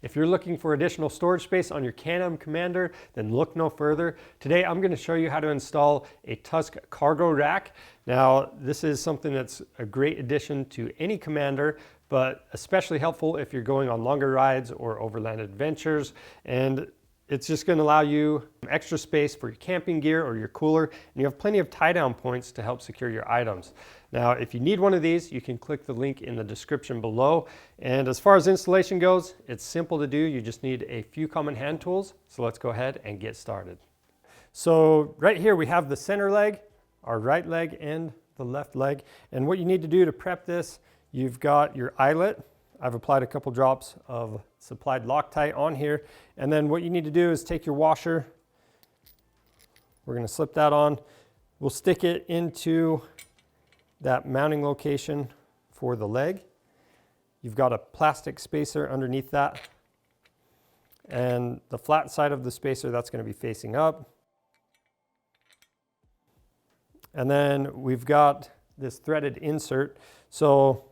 If you're looking for additional storage space on your Can-Am Commander, then look no further. Today I'm going to show you how to install a Tusk Cargo Rack. Now this is something that's a great addition to any Commander, but especially helpful if you're going on longer rides or overland adventures. And it's just going to allow you extra space for your camping gear or your cooler, and you have plenty of tie-down points to help secure your items. Now, if you need one of these, you can click the link in the description below. And as far as installation goes, it's simple to do. You just need a few common hand tools. So let's go ahead and get started. So right here we have the center leg, our right leg, and the left leg. And what you need to do to prep this, you've got your eyelet. I've applied a couple drops of supplied Loctite on here. And then what you need to do is take your washer. We're going to slip that on. We'll stick it into that mounting location for the leg. You've got a plastic spacer underneath that. And the flat side of the spacer, that's going to be facing up. And then we've got this threaded insert. So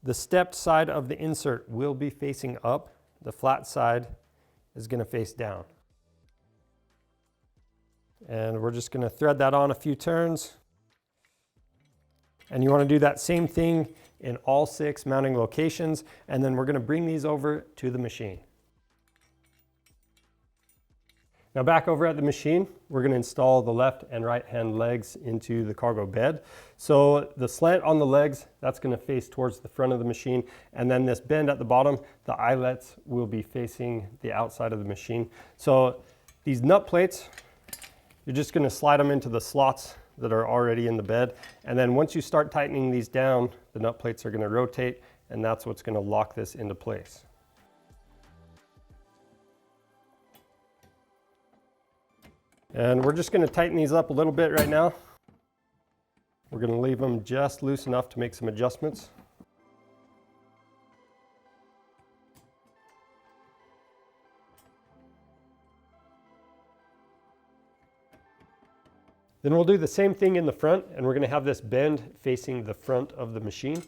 the stepped side of the insert will be facing up. The flat side is going to face down. And we're just going to thread that on a few turns. And you want to do that same thing in all 6 mounting locations. And then we're going to bring these over to the machine. Now back over at the machine, we're going to install the left and right hand legs into the cargo bed. So the slant on the legs, that's going to face towards the front of the machine. And then this bend at the bottom, the eyelets will be facing the outside of the machine. So these nut plates, you're just going to slide them into the slots that are already in the bed. And then once you start tightening these down, the nut plates are going to rotate, and that's what's going to lock this into place. And we're just going to tighten these up a little bit right now. We're going to leave them just loose enough to make some adjustments. Then we'll do the same thing in the front, and we're going to have this bend facing the front of the machine.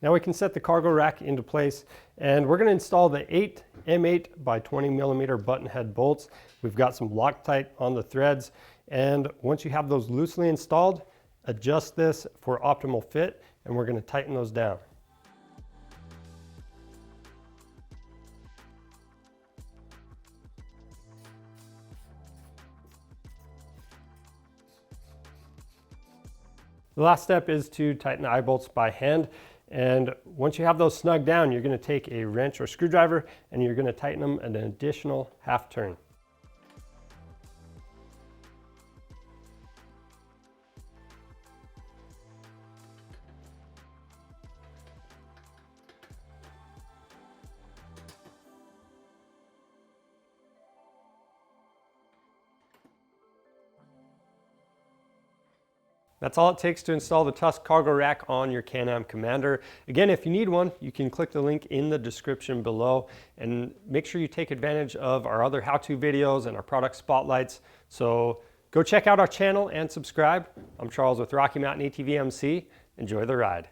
Now we can set the cargo rack into place, and we're going to install the 8 M8 by 20 millimeter button head bolts. We've got some Loctite on the threads, and once you have those loosely installed, adjust this for optimal fit, and we're going to tighten those down. The last step is to tighten the eye bolts by hand. And once you have those snug down, you're going to take a wrench or screwdriver and you're going to tighten them an additional half turn. That's all it takes to install the Tusk Cargo Rack on your Can-Am Commander. Again, if you need one, you can click the link in the description below, and make sure you take advantage of our other how-to videos and our product spotlights. So go check out our channel and subscribe. I'm Charles with Rocky Mountain ATV MC. Enjoy the ride.